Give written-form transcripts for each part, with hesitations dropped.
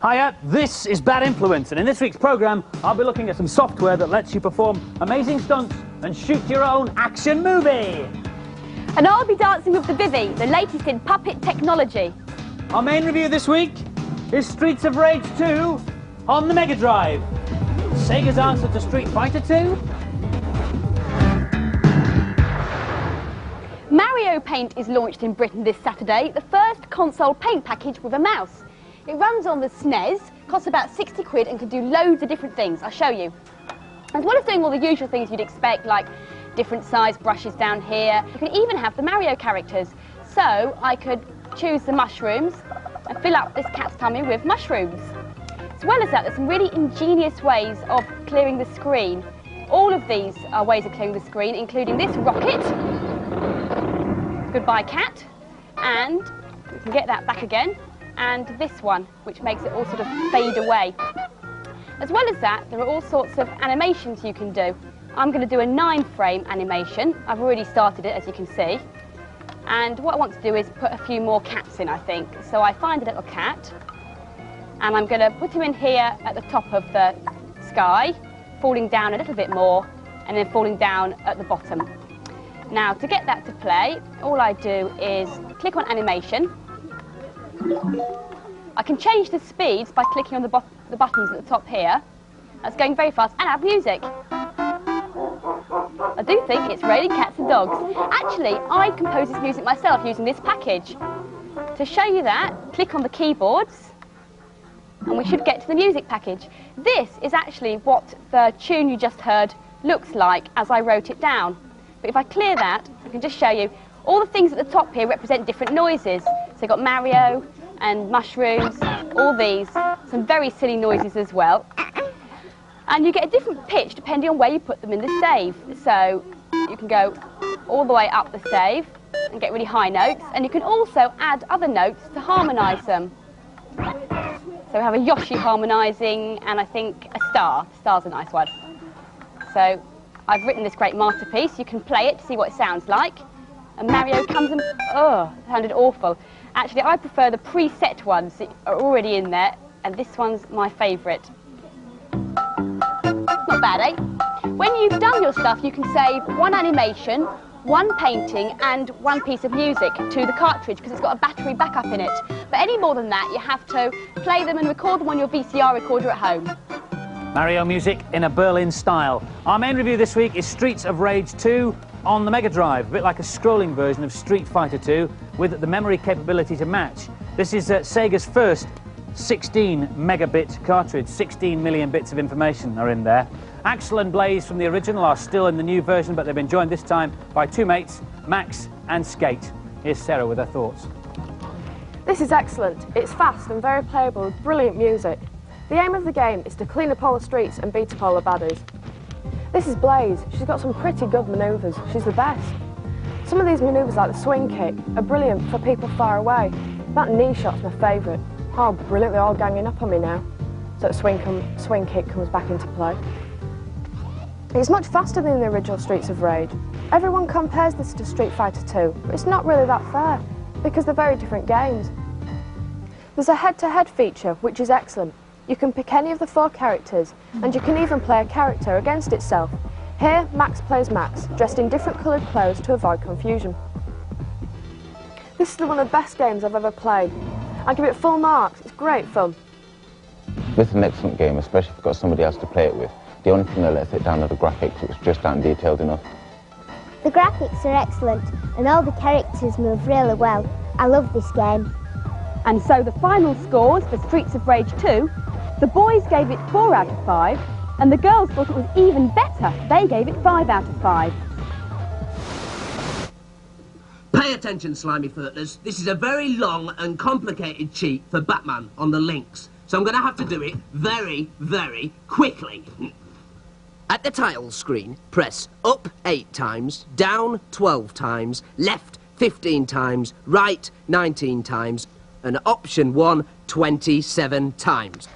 Hiya, this is Bad Influence, and in this week's programme I'll be looking at some software that lets you perform amazing stunts and shoot your own action movie. And I'll be dancing with the Vivie, the latest in puppet technology. Our main review this week is Streets of Rage 2 on the Mega Drive. Sega's answer to Street Fighter 2. Mario Paint is launched in Britain this Saturday, the first console paint package with a mouse. It runs on the SNES, costs about 60 quid and can do loads of different things. I'll show you. As well as doing all the usual things you'd expect, like different size brushes down here, you can even have the Mario characters. So I could choose the mushrooms and fill up this cat's tummy with mushrooms. As well as that, there's some really ingenious ways of clearing the screen. All of these are ways of clearing the screen, including this rocket, goodbye cat, and you can get that back again, and this one, which makes it all sort of fade away. As well as that, there are all sorts of animations you can do. I'm going to do a 9-frame animation. I've already started it, as you can see. And what I want to do is put a few more cats in, I think. So I find a little cat, and I'm going to put him in here at the top of the sky, falling down a little bit more, and then falling down at the bottom. Now, to get that to play, all I do is click on animation. I can change the speeds by clicking on the buttons at the top here. That's going very fast, and add music. I do think it's raining cats and dogs. Actually, I compose this music myself using this package. To show you that, click on the keyboards, and we should get to the music package. This is actually what the tune you just heard looks like as I wrote it down. But if I clear that, I can just show you all the things at the top here represent different noises. So you've got Mario and mushrooms, all these, some very silly noises as well. And you get a different pitch depending on where you put them in the save. So you can go all the way up the save and get really high notes, and you can also add other notes to harmonise them. So we have a Yoshi harmonising, and I think a star. Star's a nice one. So I've written this great masterpiece. You can play it to see what it sounds like. And Mario comes and, oh, it sounded awful. Actually, I prefer the preset ones that are already in there, and this one's my favourite. Not bad, eh? When you've done your stuff, you can save one animation, one painting, and one piece of music to the cartridge, because it's got a battery backup in it. But any more than that, you have to play them and record them on your VCR recorder at home. Mario music in a Berlin style. Our main review this week is Streets of Rage 2 on the Mega Drive, a bit like a scrolling version of Street Fighter 2 with the memory capability to match. This is Sega's first 16 megabit cartridge. 16 million bits of information are in there. Axel and Blaze from the original are still in the new version, but they've been joined this time by two mates, Max and Skate. Here's Sarah with her thoughts. This is excellent. It's fast and very playable with brilliant music. The aim of the game is to clean up all the streets and beat up all the baddies. This is Blaze. She's got some pretty good manoeuvres. She's the best. Some of these manoeuvres, like the swing kick, are brilliant for people far away. That knee shot's my favourite. Oh, brilliant, they're all ganging up on me now. So the swing kick comes back into play. It's much faster than the original Streets of Rage. Everyone compares this to Street Fighter 2, but it's not really that fair, because they're very different games. There's a head-to-head feature, which is excellent. You can pick any of the 4 characters, and you can even play a character against itself. Here, Max plays Max, dressed in different coloured clothes to avoid confusion. This is one of the best games I've ever played. I give it full marks. It's great fun. This is an excellent game, especially if you've got somebody else to play it with. The only thing that lets it down are the graphics, which just aren't detailed enough. The graphics are excellent, and all the characters move really well. I love this game. And so the final scores for Streets of Rage 2, the boys gave it 4 out of 5, and the girls thought it was even better. They gave it 5 out of 5. Pay attention, slimy furtlers. This is a very long and complicated cheat for Batman on the Lynx, so I'm going to have to do it very, very quickly. At the title screen, press up 8 times, down 12 times, left 15 times, right 19 times, and option 1 27 times.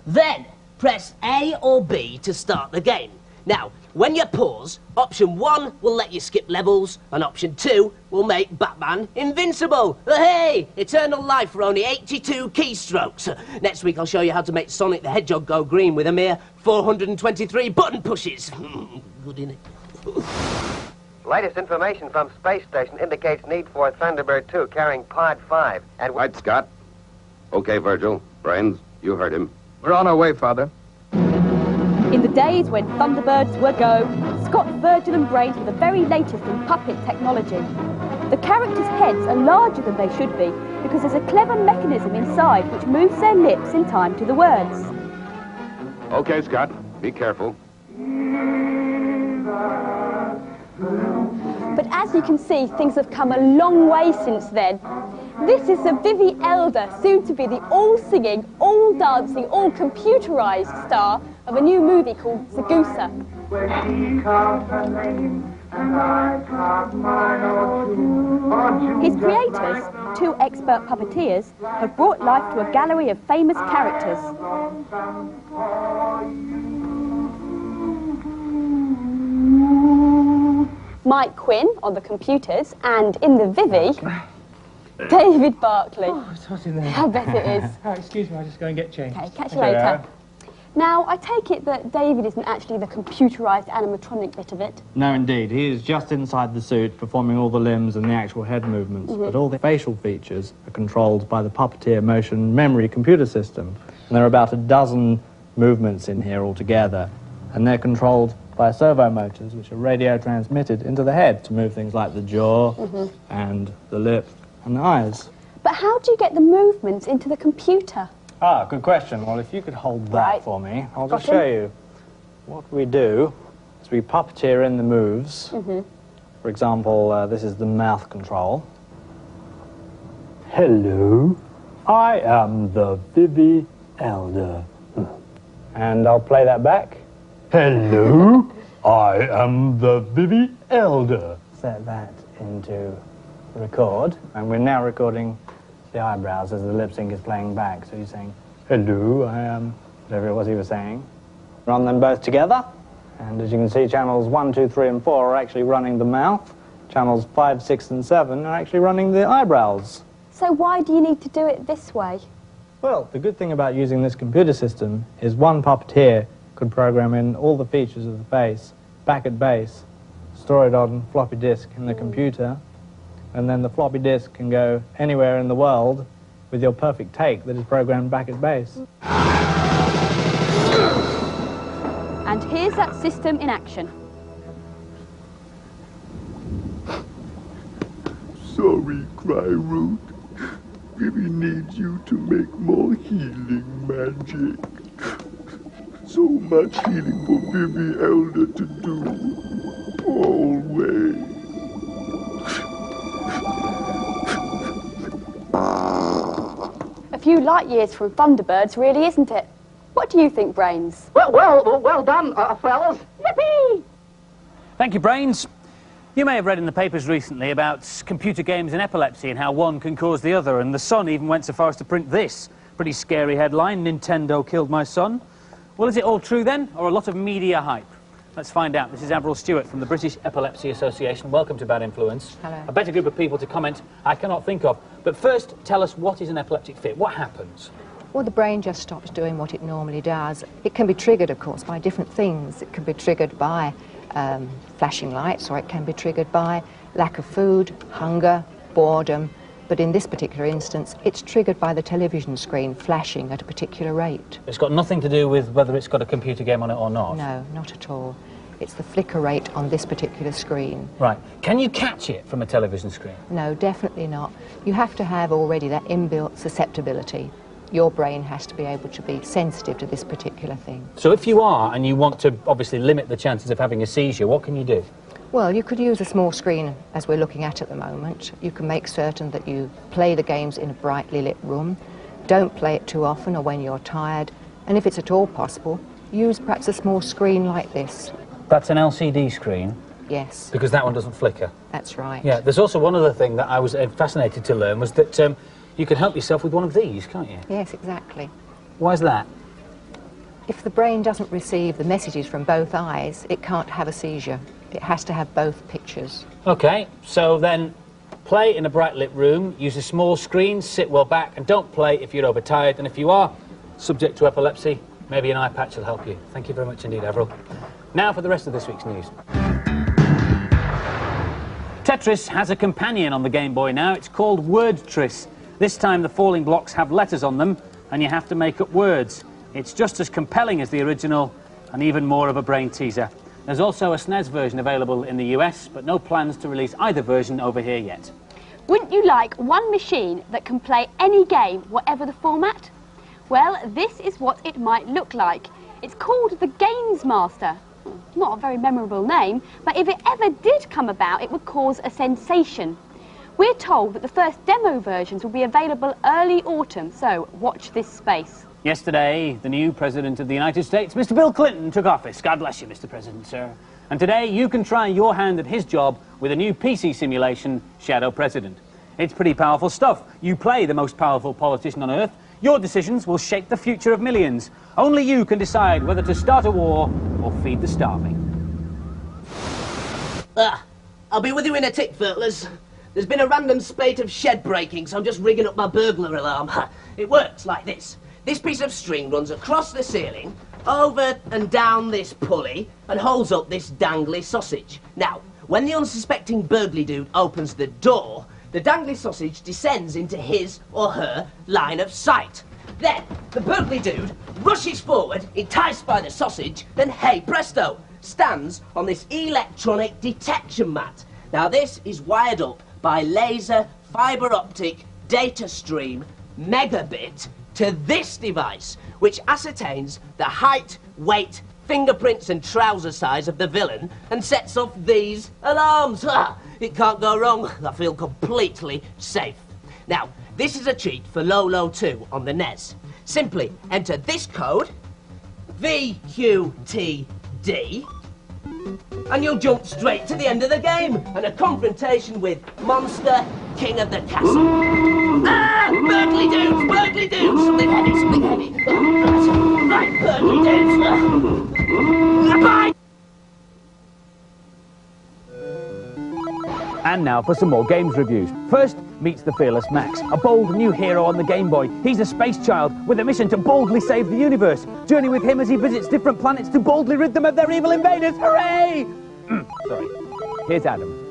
Then press A or B to start the game. Now, when you pause, option 1 will let you skip levels, and option 2 will make Batman invincible. Hey! Eternal life for only 82 keystrokes. Next week I'll show you how to make Sonic the Hedgehog go green with a mere 423 button pushes. Good, innit? Latest information from Space Station indicates need for Thunderbird 2 carrying Pod 5. And Right, Scott. Okay, Virgil. Brains, you heard him. We're on our way, Father. In the days when Thunderbirds were go, Scott, Virgil and Brains were the very latest in puppet technology. The characters' heads are larger than they should be because there's a clever mechanism inside which moves their lips in time to the words. Okay, Scott. Be careful. But as you can see, things have come a long way since then. This is the Vivie Elder, soon to be the all-singing, all-dancing, all-computerised star of a new movie called Zagusa. His creators, 2 expert puppeteers, have brought life to a gallery of famous characters. Mike Quinn on the computers, and in the Vivie, David Barclay. Oh, it's hot in there. I bet it is. Oh, excuse me, I'll just go and get changed. Okay, catch you later. Now, I take it that David isn't actually the computerised animatronic bit of it. No, indeed. He is just inside the suit, performing all the limbs and the actual head movements. But all the facial features are controlled by the Puppeteer Motion Memory computer system. And there are about a dozen movements in here altogether. And they're controlled by servo motors, which are radio transmitted into the head to move things like the jaw and the lip and the eyes. But how do you get the movements into the computer? Ah, good question. Well, if you could hold that for me, I'll just show you. What we do is we puppeteer in the moves. For example, this is the mouth control. Hello, I am the Vivie Elder. And I'll play that back. Hello, I am the Vivie Elder. Set that into record, and we're now recording the eyebrows as the lip sync is playing back. So he's saying, hello, I am, whatever it was he was saying. Run them both together, and as you can see, channels 1, 2, 3, and 4 are actually running the mouth. Channels 5, 6, and 7 are actually running the eyebrows. So why do you need to do it this way? Well, the good thing about using this computer system is one puppeteer could program in all the features of the face, back at base, store it on floppy disk in the computer, and then the floppy disk can go anywhere in the world with your perfect take that is programmed back at base. And here's that system in action. Sorry, Cryroot. Vivie needs you to make more healing magic. So much healing for Vivie Elder to do. Always. A few light years from Thunderbirds, really, isn't it? What do you think, Brains? Well done, fellas. Yippee! Thank you, Brains. You may have read in the papers recently about computer games and epilepsy and how one can cause the other, and the Sun even went so far as to print this pretty scary headline, Nintendo killed my son. Well, is it all true then, or a lot of media hype? Let's find out. This is Avril Stewart from the British Epilepsy Association. Welcome to Bad Influence. Hello. A better group of people to comment I cannot think of. But first, tell us, what is an epileptic fit? What happens? Well, the brain just stops doing what it normally does. It can be triggered, of course, by different things. It can be triggered by flashing lights, or it can be triggered by lack of food, hunger, boredom. But in this particular instance, it's triggered by the television screen flashing at a particular rate. It's got nothing to do with whether it's got a computer game on it or not? No, not at all. It's the flicker rate on this particular screen. Right. Can you catch it from a television screen? No, definitely not. You have to have already that inbuilt susceptibility. Your brain has to be able to be sensitive to this particular thing. So if you are, and you want to obviously limit the chances of having a seizure, what can you do? Well, you could use a small screen, as we're looking at the moment. You can make certain that you play the games in a brightly lit room. Don't play it too often or when you're tired. And if it's at all possible, use perhaps a small screen like this. That's an LCD screen? Yes. Because that one doesn't flicker? That's right. Yeah, there's also one other thing that I was fascinated to learn, was that you can help yourself with one of these, can't you? Yes, exactly. Why is that? If the brain doesn't receive the messages from both eyes, it can't have a seizure. It has to have both pictures. OK, so then play in a bright lit room, use a small screen, sit well back, and don't play if you're overtired. And if you are subject to epilepsy, maybe an eye patch will help you. Thank you very much indeed, Avril. Now for the rest of this week's news. Tetris has a companion on the Game Boy now. It's called Wordtris. This time the falling blocks have letters on them, and you have to make up words. It's just as compelling as the original, and even more of a brain teaser. There's also a SNES version available in the US, but no plans to release either version over here yet. Wouldn't you like one machine that can play any game, whatever the format? Well, this is what it might look like. It's called the Games Master. Not a very memorable name, but if it ever did come about, it would cause a sensation. We're told that the first demo versions will be available early autumn, so watch this space. Yesterday, the new President of the United States, Mr. Bill Clinton, took office. God bless you, Mr. President, sir. And today, you can try your hand at his job with a new PC simulation, Shadow President. It's pretty powerful stuff. You play the most powerful politician on Earth. Your decisions will shape the future of millions. Only you can decide whether to start a war or feed the starving. I'll be with you in a tick, Furtlers. There's been a random spate of shed breaking, so I'm just rigging up my burglar alarm. It works like this. This piece of string runs across the ceiling, over and down this pulley, and holds up this dangly sausage. Now, when the unsuspecting burgly dude opens the door, the dangly sausage descends into his or her line of sight. Then, the burgly dude rushes forward, enticed by the sausage, then hey presto, stands on this electronic detection mat. Now this is wired up by laser, fibre optic, data stream, megabit to this device, which ascertains the height, weight, fingerprints and trouser size of the villain and sets off these alarms. It can't go wrong. I feel completely safe. Now, this is a cheat for Lolo 2 on the NES. Simply enter this code, VQTD, and you'll jump straight to the end of the game and a confrontation with Monster King of the Castle. Burgly dudes! Burgly dudes! Something heavy, something heavy. Right, burgly dudes! Bye! And now for some more games reviews. First, meets the fearless Max, a bold new hero on the Game Boy. He's a space child with a mission to boldly save the universe. Journey with him as he visits different planets to boldly rid them of their evil invaders. Hooray! Sorry. Here's Adam.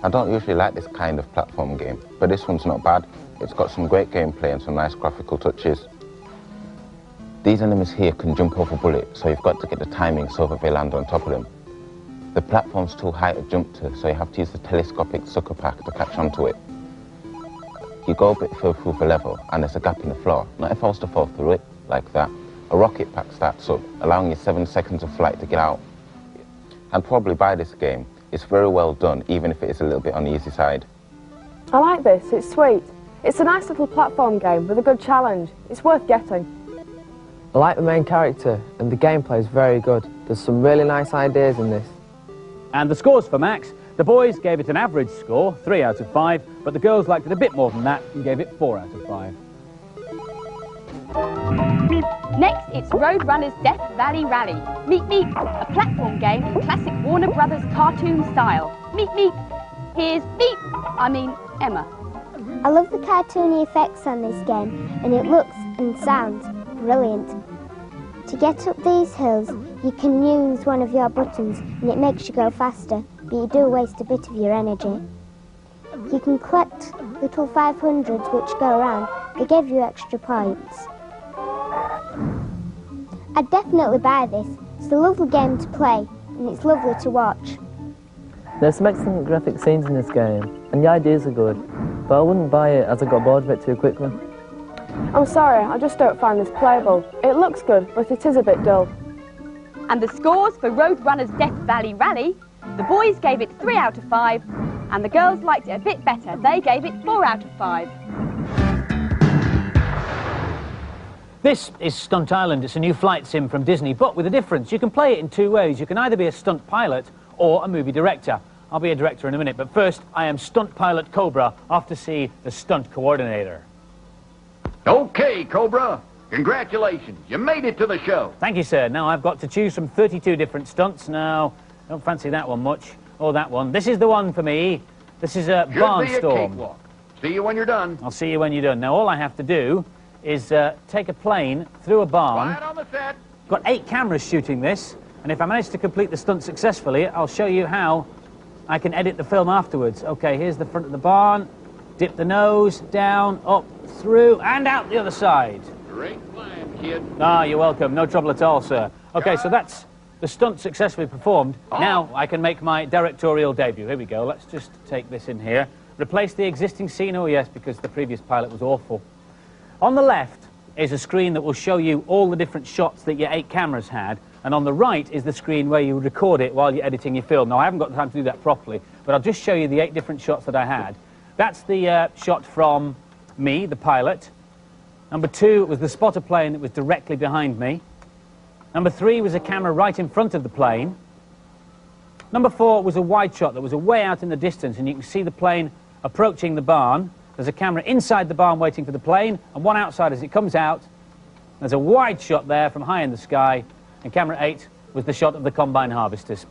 I don't usually like this kind of platform game, but this one's not bad. It's got some great gameplay and some nice graphical touches. These enemies here can jump over bullets, so you've got to get the timing so that they land on top of them. The platform's too high to jump to, so you have to use the telescopic sucker pack to catch onto it. You go a bit further through the level, and there's a gap in the floor. Not if I was to fall through it, like that. A rocket pack starts up, allowing you 7 seconds of flight to get out. I'd probably buy this game. It's very well done, even if it is a little bit on the easy side. I like this, it's sweet. It's a nice little platform game with a good challenge. It's worth getting. I like the main character, and the gameplay is very good. There's some really nice ideas in this. And the scores for Max. The boys gave it an average score, 3 out of 5, but the girls liked it a bit more than that and gave it 4 out of 5. Next, it's Roadrunner's Death Valley Rally. Meet Me, a platform game in classic Warner Brothers cartoon style. Meet Me, here's Emma. I love the cartoony effects on this game, and it looks and sounds brilliant. To get up these hills, you can use one of your buttons and it makes you go faster, but you do waste a bit of your energy. You can collect little 500s which go around. They give you extra points. I'd definitely buy this. It's a lovely game to play and it's lovely to watch. There's some excellent graphic scenes in this game, and the ideas are good, but I wouldn't buy it as I got bored of it too quickly. I'm sorry, I just don't find this playable. It looks good, but it is a bit dull. And the scores for Roadrunner's Death Valley Rally, the boys gave it 3 out of 5, and the girls liked it a bit better. They gave it 4 out of 5. This is Stunt Island. It's a new flight sim from Disney, but with a difference. You can play it in 2 ways. You can either be a stunt pilot or a movie director. I'll be a director in a minute, but first, I am stunt pilot Cobra, off to see the stunt coordinator. Okay, Cobra. Congratulations, you made it to the show. Thank you, sir. Now I've got to choose from 32 different stunts. Now, don't fancy that one much, or that one. This is the one for me. This is a Barnstorm. Cakewalk. See you when you're done. I'll see you when you're done. Now, all I have to do is take a plane through a barn. Quiet on the set. Got 8 cameras shooting this, and if I manage to complete the stunt successfully, I'll show you how I can edit the film afterwards. Okay, here's the front of the barn. Dip the nose, down, up, through, and out the other side. Great plan, kid. Ah, you're welcome. No trouble at all, sir. Okay, so that's the stunt successfully performed. Oh. Now I can make my directorial debut. Here we go. Let's just take this in here. Replace the existing scene. Oh, yes, because the previous pilot was awful. On the left is a screen that will show you all the different shots that your 8 cameras had, and on the right is the screen where you record it while you're editing your film. Now, I haven't got the time to do that properly, but I'll just show you the 8 different shots that I had. That's the shot from me, the pilot. Number 2 was the spotter plane that was directly behind me. Number 3 was a camera right in front of the plane. Number 4 was a wide shot that was way out in the distance, and you can see the plane approaching the barn. There's a camera inside the barn waiting for the plane, and one outside as it comes out. There's a wide shot there from high in the sky, and camera 8 was the shot of the combine harvesters.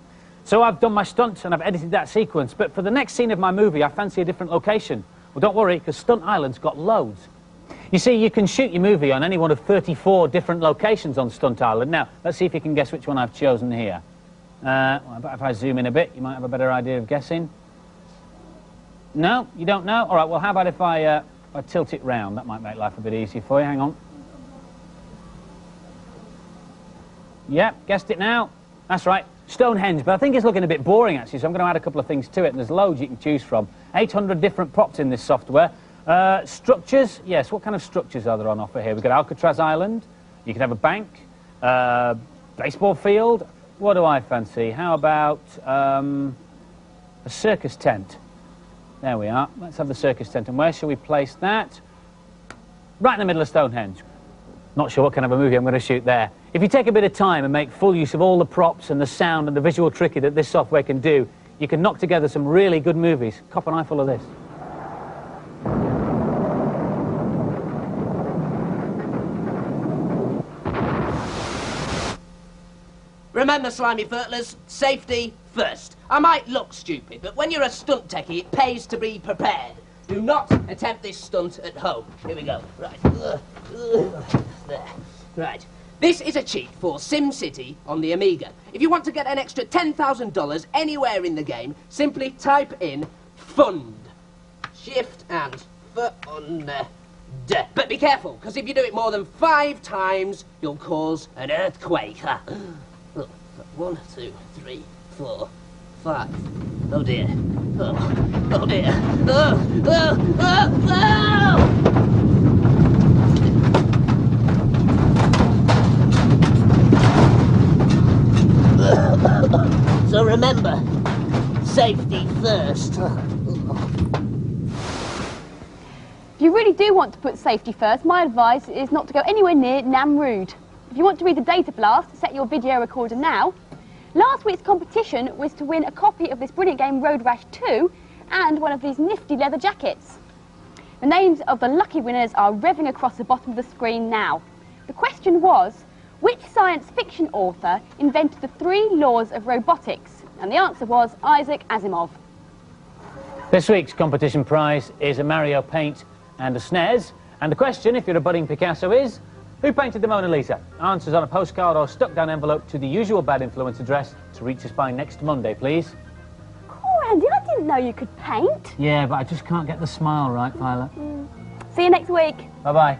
So I've done my stunts and I've edited that sequence, but for the next scene of my movie, I fancy a different location. Well, don't worry, because Stunt Island's got loads. You see, you can shoot your movie on any one of 34 different locations on Stunt Island. Now, let's see if you can guess which one I've chosen here. Well, if I zoom in a bit, you might have a better idea of guessing. No, you don't know? All right, well, how about if I tilt it round? That might make life a bit easier for you. Hang on. Yep, guessed it now. That's right, Stonehenge, but I think it's looking a bit boring, actually, so I'm going to add a couple of things to it, and there's loads you can choose from. 800 different props in this software. Structures, yes, what kind of structures are there on offer here? We've got Alcatraz Island, you can have a bank, baseball field. What do I fancy? How about a circus tent? There we are. Let's have the circus tent. And where shall we place that? Right in the middle of Stonehenge. Not sure what kind of a movie I'm going to shoot there. If you take a bit of time and make full use of all the props and the sound and the visual trickery that this software can do, you can knock together some really good movies. Cop an eye full of this. Remember, slimy furtlers, safety first. I might look stupid, but when you're a stunt techie, it pays to be prepared. Do not attempt this stunt at home. Here we go. Right. There. Right. This is a cheat for SimCity on the Amiga. If you want to get an extra $10,000 anywhere in the game, simply type in fund. Shift and fund. But be careful, because if you do it more than 5 times, you'll cause an earthquake. Look, 1, 2, 3, 4, 5. Oh dear. Oh dear. So remember, safety first. If you really do want to put safety first, my advice is not to go anywhere near Namrud. If you want to read the data blast, set your video recorder now. Last week's competition was to win a copy of this brilliant game Road Rash 2 and one of these nifty leather jackets. The names of the lucky winners are revving across the bottom of the screen now. The question was, which science fiction author invented the 3 laws of robotics? And the answer was Isaac Asimov. This week's competition prize is a Mario paint and a SNES. And the question, if you're a budding Picasso, is, who painted the Mona Lisa? Answers on a postcard or stuck down envelope to the usual Bad Influence address to reach us by next Monday, please. Oh, Andy, I didn't know you could paint. Yeah, but I just can't get the smile right, Violet. See you next week. Bye-bye.